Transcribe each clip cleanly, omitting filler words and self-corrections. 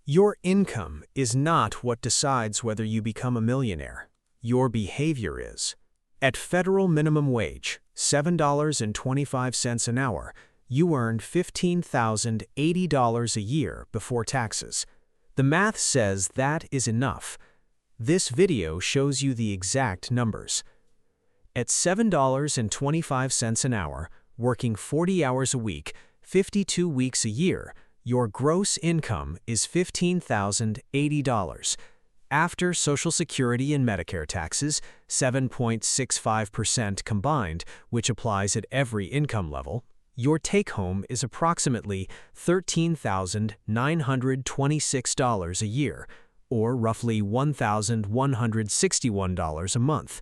Your income is not what decides whether you become a millionaire. Your behavior is. At federal minimum wage, $7.25 an hour, you earn $15,080 a year before taxes. The math says that is enough. This video shows you the exact numbers. At $7.25 an hour, working 40 hours a week, 52 weeks a year, your gross income is $15,080. After Social Security and Medicare taxes, 7.65% combined, which applies at every income level, your take-home is approximately $13,926 a year, or roughly $1,161 a month.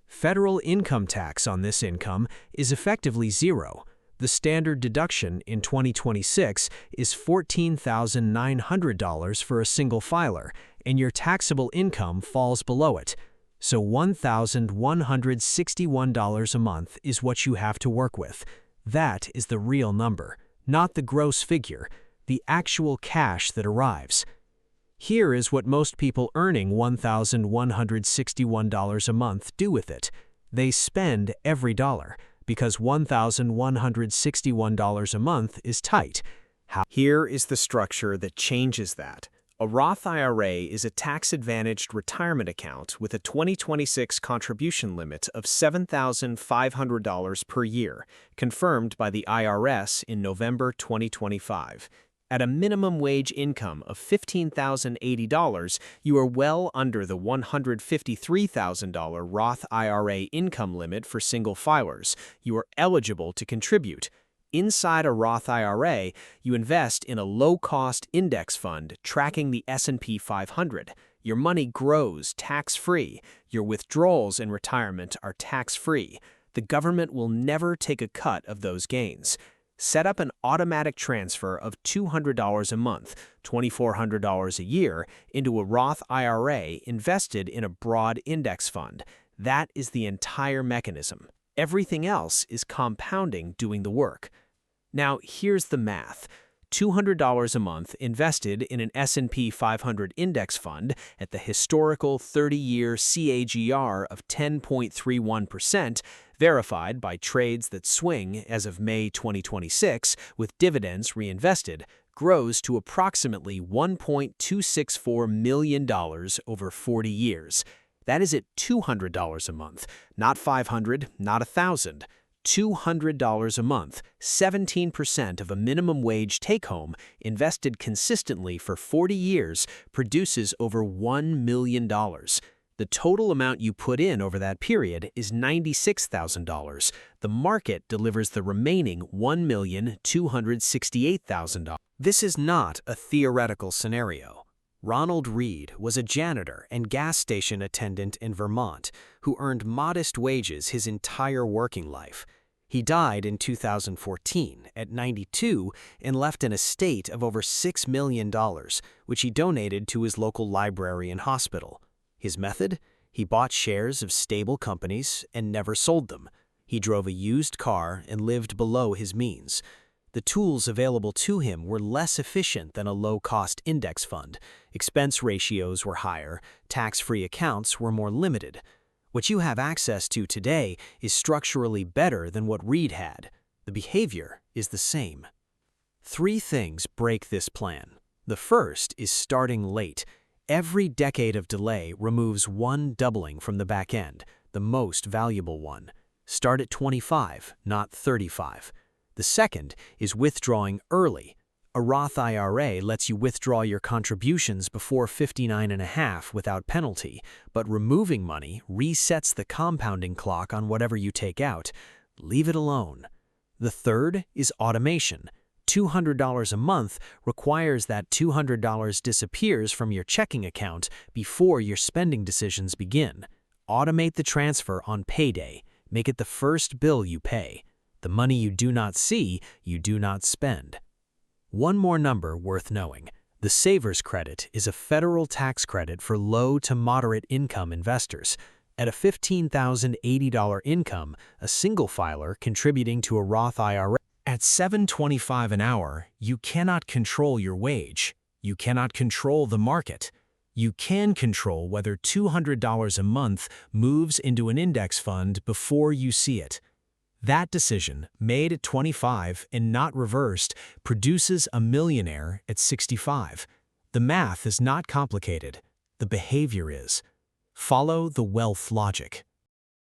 Federal income tax on this income is effectively zero. The standard deduction in 2026 is $14,900 for a single filer, and your taxable income falls below it. So $1,161 a month is what you have to work with. That is the real number, not the gross figure, the actual cash that arrives. Here is what most people earning $1,161 a month do with it. They spend every dollar, because $1,161 a month is tight. Here is the structure that changes that. A Roth IRA is a tax-advantaged retirement account with a 2026 contribution limit of $7,500 per year, confirmed by the IRS in November 2025. At a minimum wage income of $15,080, you are well under the $153,000 Roth IRA income limit for single filers. You are eligible to contribute. Inside a Roth IRA, you invest in a low-cost index fund tracking the S&P 500. Your money grows tax-free. Your withdrawals in retirement are tax-free. The government will never take a cut of those gains. Set up an automatic transfer of $200 a month, $2,400 a year, into a Roth IRA invested in a broad index fund. That is the entire mechanism. Everything else is compounding doing the work. Now, here's the math. $200 a month invested in an S&P 500 index fund at the historical 30-year CAGR of 10.31%, verified by trades that swing as of May 2026 with dividends reinvested, grows to approximately $1.264 million over 40 years. That is at $200 a month, not $500, not $1,000. $200 a month, 17% of a minimum wage take-home, invested consistently for 40 years, produces over $1 million. The total amount you put in over that period is $96,000. The market delivers the remaining $1,268,000. This is not a theoretical scenario. Ronald Reed was a janitor and gas station attendant in Vermont who earned modest wages his entire working life. He died in 2014 at 92 and left an estate of over $6 million, which he donated to his local library and hospital. His method? He bought shares of stable companies and never sold them. He drove a used car and lived below his means. The tools available to him were less efficient than a low-cost index fund. Expense ratios were higher, tax-free accounts were more limited. What you have access to today is structurally better than what Reed had. The behavior is the same. 3 things break this plan. The first is starting late. Every decade of delay removes one doubling from the back end, the most valuable one. Start at 25, not 35. The second is withdrawing early. A Roth IRA lets you withdraw your contributions before 59.5 without penalty, but removing money resets the compounding clock on whatever you take out. Leave it alone. The third is automation. $200 a month requires that $200 disappears from your checking account before your spending decisions begin. Automate the transfer on payday. Make it the first bill you pay. The money you do not see, you do not spend. One more number worth knowing. The Savers Credit is a federal tax credit for low to moderate income investors. At a $15,080 income, a single filer contributing to a Roth IRA at $7.25 an hour, you cannot control your wage. You cannot control the market. You can control whether $200 a month moves into an index fund before you see it. That decision, made at 25 and not reversed, produces a millionaire at 65. The math is not complicated. The behavior is. Follow the wealth logic.